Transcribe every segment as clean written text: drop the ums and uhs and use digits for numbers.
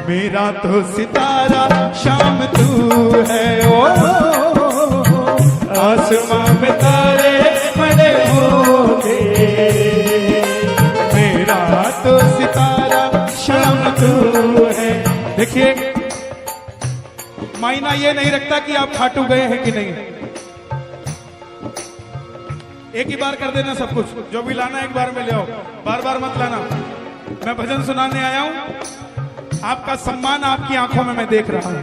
मेरा तो सितारा शाम तू है ओ, आसमां में तारे बड़े होंगे। मेरा तो सितारा शाम तू है। देखिए, मायना ये नहीं रखता कि आप खाटू गए हैं कि नहीं। एक ही बार कर देना सब कुछ, जो भी लाना एक बार में ले आओ, बार बार मत लाना। मैं भजन सुनाने आया हूं, आपका सम्मान आपकी आंखों में मैं देख रहा हूं,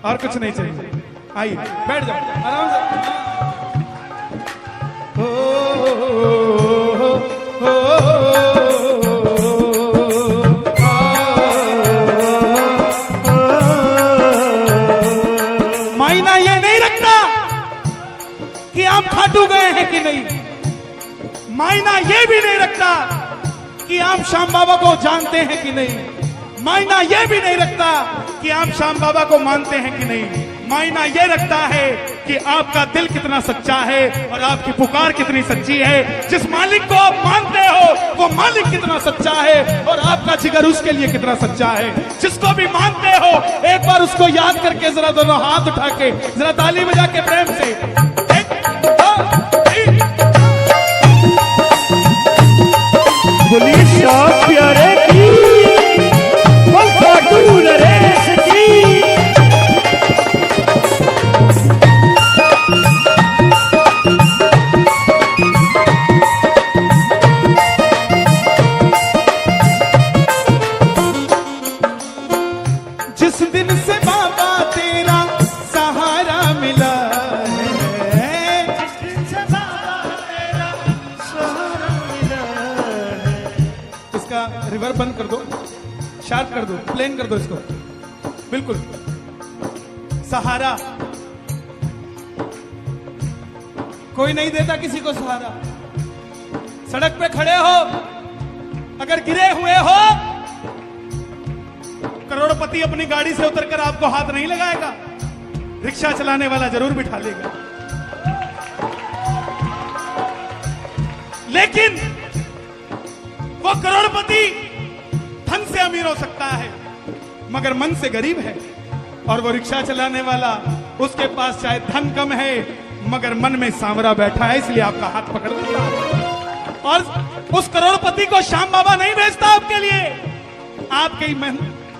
और कुछ नहीं चाहिए। आइए बैठ जाओ आराम से। मायना ये नहीं रखता कि आप खाटू गए हैं कि नहीं। मायना ये भी नहीं रखता कि आप श्याम बाबा को जानते हैं कि नहीं। मायना ये भी नहीं रखता कि आप श्याम बाबा को मानते हैं कि नहीं। मायना ये रखता है कि आपका दिल कितना सच्चा है और आपकी पुकार कितनी सच्ची है। जिस मालिक को आप मानते हो वो मालिक कितना सच्चा है और आपका जिगर उसके लिए कितना सच्चा है। जिसको भी मानते हो एक बार उसको याद करके जरा दोनों हाथ उठा के जरा ताली बजा के प्रेम से बोलिए श्याम प्यारे की, खाटू नरेश की। जिस दिन से बाबा तेरा सहारा मिला है, जिस दिन से बाबा तेरा सहारा मिला है। इसका रिवर्ब बंद कर दो, शार्प कर दो, प्लेन कर दो इसको, बिल्कुल। सहारा कोई नहीं देता किसी को सहारा। सड़क पे खड़े हो, अगर गिरे हुए हो, करोड़पति अपनी गाड़ी से उतरकर आपको हाथ नहीं लगाएगा, रिक्शा चलाने वाला जरूर बिठा लेगा। लेकिन वो करोड़पति धन से अमीर हो सकता है मगर मन से गरीब है, और वो रिक्शा चलाने वाला उसके पास चाहे धन कम है मगर मन में सांवरा बैठा है, इसलिए आपका हाथ पकड़ लेता है। और उस करोड़पति को श्याम बाबा नहीं भेजता आपके लिए, आपकी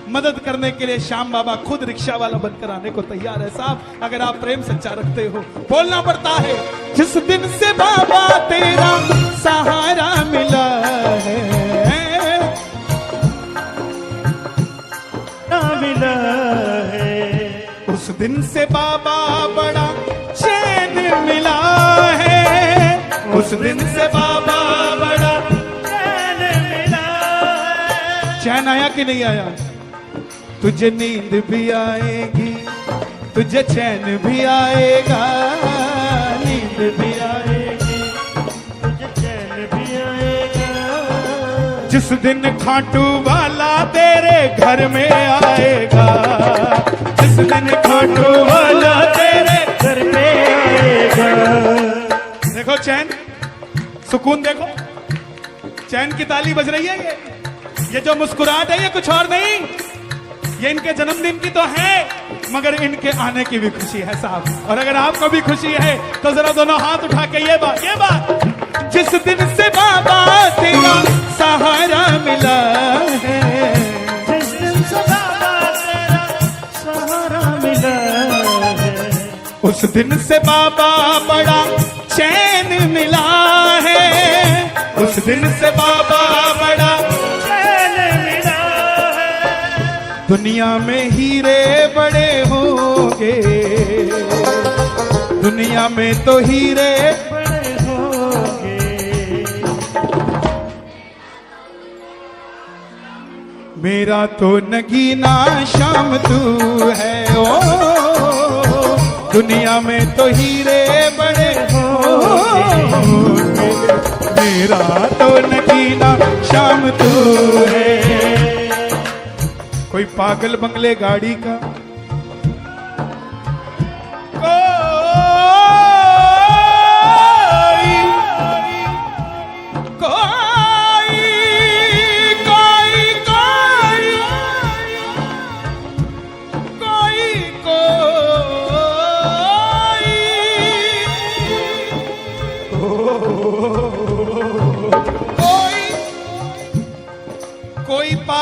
मदद करने के लिए श्याम बाबा खुद रिक्शा वाला बनकर आने को तैयार है। साहब, अगर आप प्रेम सच्चा रखते हो बोलना पड़ता है। जिस दिन से बाबा तेरा सहारा मिला है, मिला है, उस दिन से बाबा बड़ा चैन मिला है। उस दिन से बाबा बड़ा चैन मिला है। चैन आया कि नहीं आया? तुझे नींद भी आएगी, तुझे चैन भी आएगा, नींद भी आएगी, तुझे चैन भी आएगा। जिस दिन खाटू वाला तेरे घर में आएगा, जिस दिन खाटू वाला तेरे घर में आएगा। देखो चैन, सुकून देखो, चैन की ताली बज रही है। ये जो मुस्कुराहट है ये कुछ और नहीं, ये इनके जन्मदिन की तो है मगर इनके आने की भी खुशी है साहब। और अगर आपको भी खुशी है तो जरा दोनों हाथ उठा के ये बात, जिस दिन से बाबा तेरा सहारा मिला है, जिस दिन से बाबा तेरा सहारा मिला है, उस दिन से बाबा बड़ा चैन मिला है। उस दिन से बाबा बड़ा चैन मिला है। दुनिया में हीरे बड़े होंगे, दुनिया में तो हीरे बड़े होंगे। मेरा तो नगीना श्याम तू है ओ, दुनिया में तो हीरे बड़े होंगे। मेरा तो नगीना श्याम तू है। कोई पागल बंगले गाड़ी का,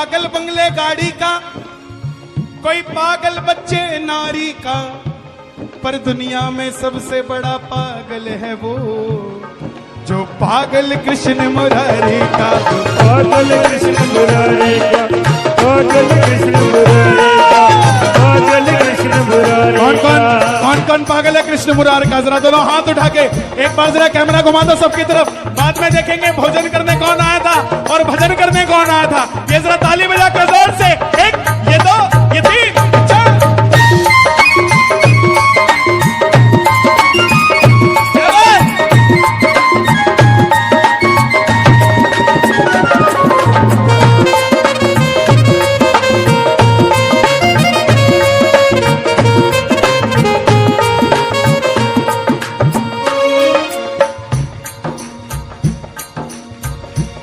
पागल बंगले गाड़ी का, कोई पागल बच्चे नारी का, पर दुनिया में सबसे बड़ा पागल है वो जो पागल कृष्ण मुरारी का। पागल कृष्ण मुरारी का, पागल कृष्ण मुरारी का, पागल कृष्ण मुरारी का। कौन कौन पागल है कृष्ण मुरारी का? जरा दोनों हाथ उठा के एक बार जरा कैमरा घुमा दो सबकी तरफ। बाद में देखेंगे भोजन करने कौन आया था और भजन करने कौन आया था। ये जरा ताली बजा के जोर से, एक, ये दो, ये तीन, चार।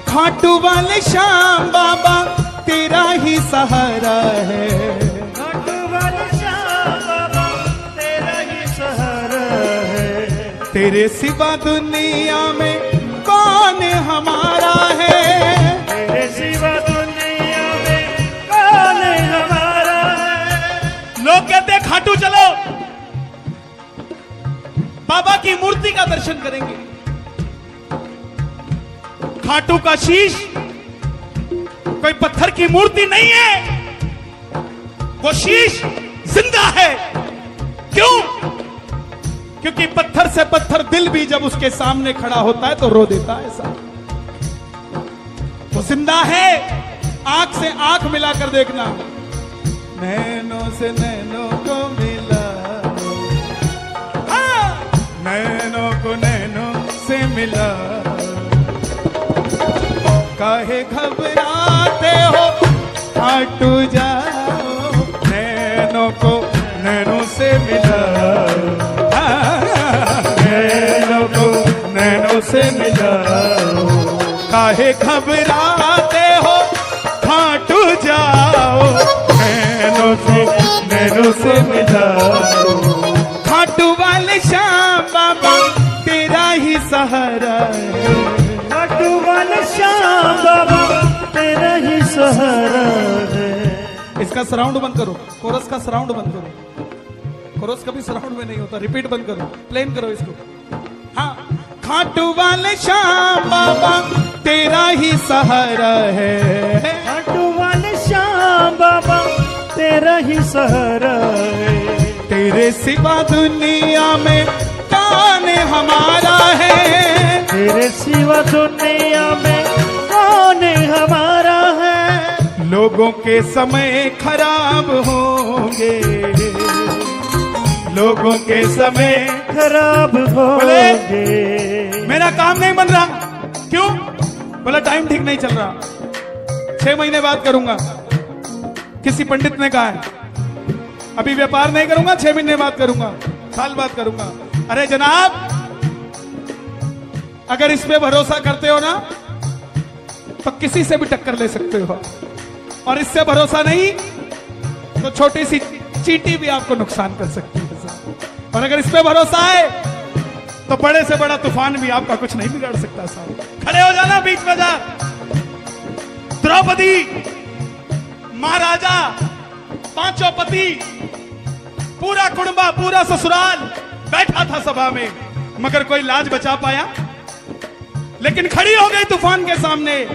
खाटू वाले श्याम बाबा तेरा ही सहारा है, खाटू वाले श्याम बाबा तेरा ही सहारा है। तेरे सिवा दुनिया में कौन हमारा है, तेरे सिवा दुनिया में कौन हमारा है। लोग कहते हैं खाटू चलो बाबा की मूर्ति का दर्शन करेंगे। खाटू का शीश कोई पत्थर की मूर्ति नहीं है, वो शीश जिंदा है। क्यों? क्योंकि पत्थर से पत्थर दिल भी जब उसके सामने खड़ा होता है तो रो देता है साहब। वो जिंदा है। आंख से आंख मिलाकर देखना, नैनों से नैनों को मिला, नैनों को नैनों से मिला, काहे घबराते हो खाटू जाओ, नैनों को नैनों से मिला, नैनों को नैनों से मिला, काहे घबराते हो खाटू जाओ, नैनों से मिला। खाटू वाले श्याम बाबा तेरा ही सहारा है, खाटू वाले श्याम बाबा तेरा ही सहारा है। इसका सराउंड बंद करो, कोरस का सराउंड बंद करो। कोरस कभी सराउंड में नहीं होता, रिपीट बंद करो, प्लेन करो इसको। हाँ, खाटू वाले श्याम बाबा तेरा ही सहारा है, खाटू वाले श्याम बाबा तेरा ही सहारा है। तेरे सिवा दुनिया में कौन हमारा है, तेरे सिवा दुनिया में कौन हमारा है। लोगों के समय खराब होंगे, लोगों के समय खराब होंगे। मेरा काम नहीं बन रहा, क्यों? बोला टाइम ठीक नहीं चल रहा, 6 महीने बाद करूंगा। किसी पंडित ने कहा है अभी व्यापार नहीं करूंगा, 6 महीने बाद करूंगा, साल बाद करूंगा। अरे जनाब, अगर इस पे भरोसा करते हो ना तो किसी से भी टक्कर ले सकते हो, और इससे भरोसा नहीं तो छोटी सी चींटी भी आपको नुकसान कर सकती है। और अगर इस पे भरोसा है तो बड़े से बड़ा तूफान भी आपका कुछ नहीं बिगाड़ सकता साहब। खड़े हो जाना बीच में जा। द्रौपदी, महाराजा, 5 पति, पूरा कुटुंबा, पूरा ससुराल बैठा था सभा में, मगर कोई लाज बचा पाया? लेकिन खड़ी हो गई तूफान के सामने।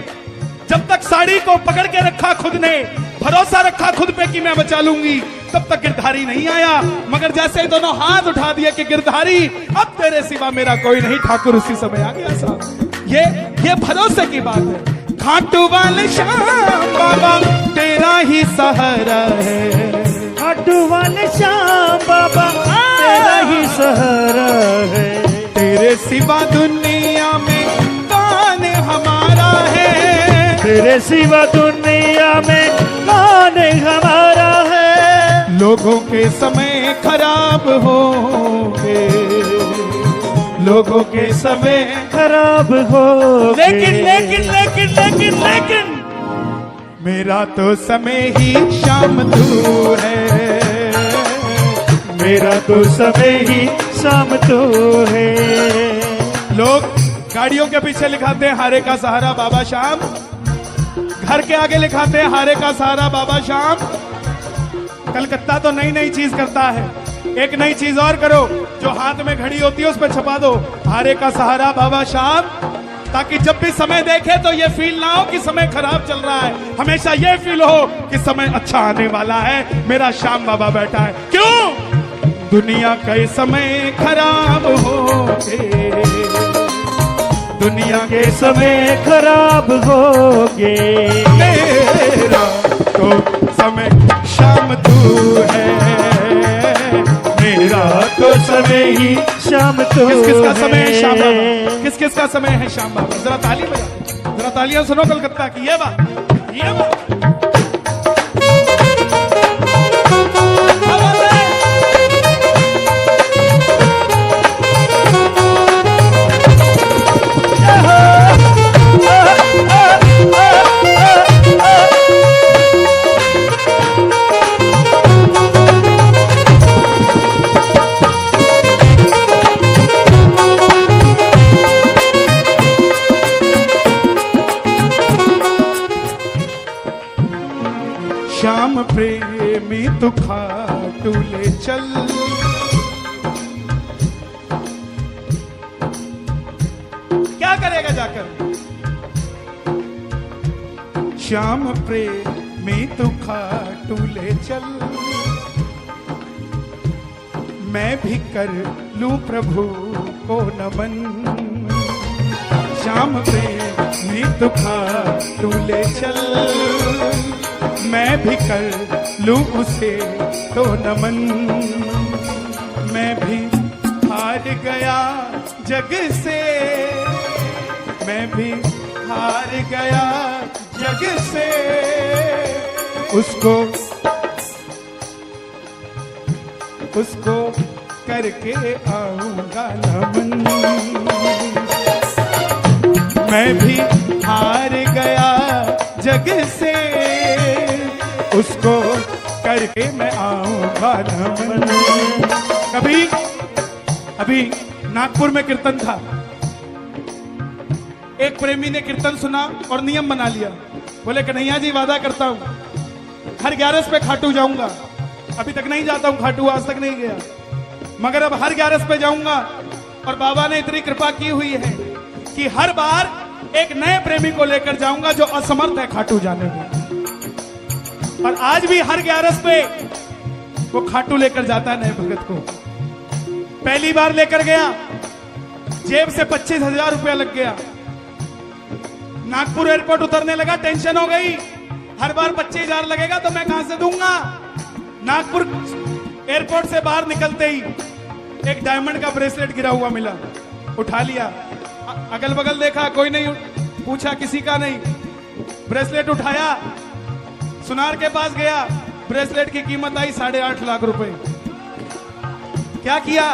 जब तक साड़ी को पकड़ के रखा खुद ने, भरोसा रखा खुद पे कि मैं बचा लूंगी, तब तक गिरधारी नहीं आया। मगर जैसे ही दोनों हाथ उठा दिए कि गिरधारी अब तेरे सिवा मेरा कोई नहीं, ठाकुर उसी समय आ गया साहब। ये भरोसे की बात है। खाटू वाले श्याम बाबा तेरा ही सहारा है, खाटू वाले श्याम बाबा तेरा ही सहारा है। तेरे सिवा दुनिया में कौन हमारा है, तेरे सिवा दुनिया में कौन हमारा है। लोगों के समय खराब होंगे, लोगों के समय खराब हो, लेकिन लेकिन लेकिन लेकिन लेकिन मेरा तो समय ही शाम तू है, मेरा तो समय ही शाम तो है। लोग गाड़ियों के पीछे लिखाते हैं हारे का सहारा बाबा श्याम, घर के आगे लिखाते हैं हारे का सहारा बाबा श्याम। कलकत्ता तो नई नई चीज करता है, एक नई चीज और करो, जो हाथ में घड़ी होती है उस पर छपा दो हारे का सहारा बाबा श्याम, ताकि जब भी समय देखे तो ये फील ना हो कि समय खराब चल रहा है, हमेशा ये फील हो कि समय अच्छा आने वाला है, मेरा श्याम बाबा बैठा है। क्यों? दुनिया के समय खराब हो गए, दुनिया के समय खराब हो गए, मेरा तो समय श्याम तू है, मेरा तो समय ही शाम तो किस किस का समय है श्याम बाबा, किस किस का समय है श्याम बाबा, जरा ताली बजा, जरा तालियां सुनो कलकत्ता की, ये बात, ये बात। श्याम प्रेमी तू खाटू ले चल, क्या करेगा जाकर? श्याम प्रेमी तू खाटू ले चल, मैं भी कर लूं प्रभु को नमन, श्याम प्रेमी तू खाटू ले चल, मैं भी कर लूं उसे तो नमन, मैं भी हार गया जग से, मैं भी हार गया जग से, उसको करके आऊंगा नमन, मैं भी हार गया जग से, उसको करके मैं आऊंगा नमन। कभी अभी नागपुर में कीर्तन था, एक प्रेमी ने कीर्तन सुना और नियम बना लिया, बोले कन्हैया जी वादा करता हूं हर 11 पे खाटू जाऊंगा, अभी तक नहीं जाता हूं खाटू, आज तक नहीं गया, मगर अब हर 11 पे जाऊंगा, और बाबा ने इतनी कृपा की हुई है कि हर बार एक नए प्रेमी को लेकर जाऊंगा जो असमर्थ है खाटू जाने में, और आज भी हर 11 पे वो खाटू लेकर जाता है नए भगत को। पहली बार लेकर गया, जेब से 25,000 रुपया लग गया, नागपुर एयरपोर्ट उतरने लगा, टेंशन हो गई, हर बार 25,000 लगेगा तो मैं कहां से दूंगा। नागपुर एयरपोर्ट से बाहर निकलते ही एक डायमंड का ब्रेसलेट गिरा हुआ मिला, उठा लिया, अगल बगल देखा कोई नहीं, पूछा किसी का नहीं, ब्रेसलेट उठाया, सुनार के पास गया, ब्रेसलेट की कीमत आई 8.5 लाख रुपए। क्या किया?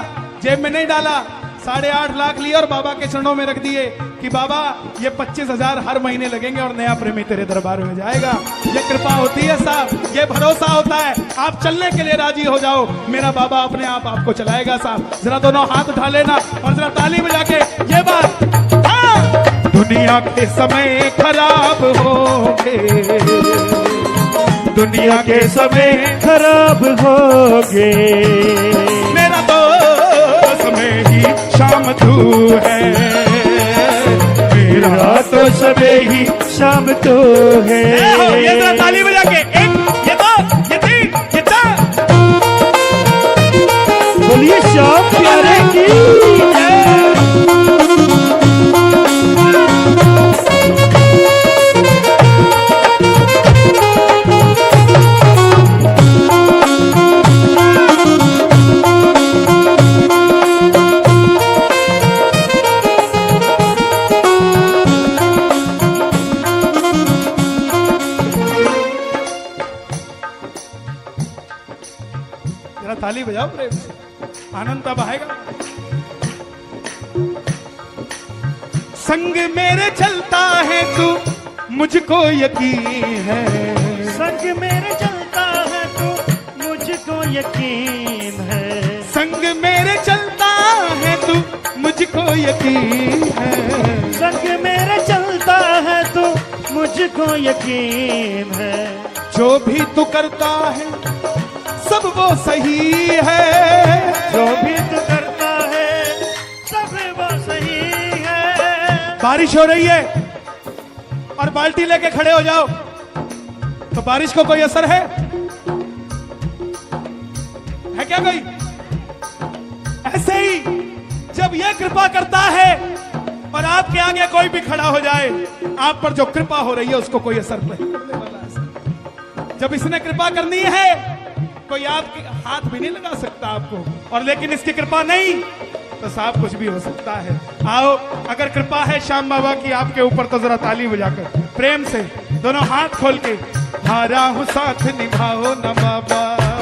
जेब में नहीं डाला, 8.5 लाख लिए और बाबा के चरणों में रख दिए कि बाबा ये 25,000 हर महीने लगेंगे और नया प्रेमी तेरे दरबार में जाएगा। ये कृपा होती है साहब, ये भरोसा होता है, आप चलने के लिए राजी हो जाओ, मेरा बाबा अपने आप आपको चलाएगा साहब। जरा दोनों हाथ उठा लेना और जरा ताली बजा के ये बात। दुनिया के समय खराब हो गए, दुनिया के समय खराब हो गए, मेरा तो समय ही शाम तू है, मेरा तो समय ही शाम तो है। ये जरा ताली बजा के, एक, ये दो, ये तीन, ये चार, बोलिए श्याम प्यारे की ताली बजाओ प्रेम से, आनंद तब आएगा। संग मेरे चलता है तू मुझको यकीन है, संग मेरे चलता है तू मुझको यकीन है, संग मेरे चलता है तू मुझको यकीन है, संग मेरे चलता है तू मुझको मुझको यकीन है। जो भी तू करता है सब वो सही है। जो भी तू करता है सब वो सही है। बारिश हो रही है और बाल्टी लेके खड़े हो जाओ तो बारिश को कोई असर है क्या कोई? ऐसे ही जब यह कृपा करता है और आपके आगे कोई भी खड़ा हो जाए, आप पर जो कृपा हो रही है उसको कोई असर नहीं करने वाला है। जब इसने कृपा करनी है कोई आपके हाथ भी नहीं लगा सकता आपको, और लेकिन इसकी कृपा नहीं तो साफ कुछ भी हो सकता है। आओ, अगर कृपा है श्याम बाबा की आपके ऊपर तो जरा ताली बजाकर प्रेम से दोनों हाथ खोल के, हारा हूं साथ निभाओ ना बाबा।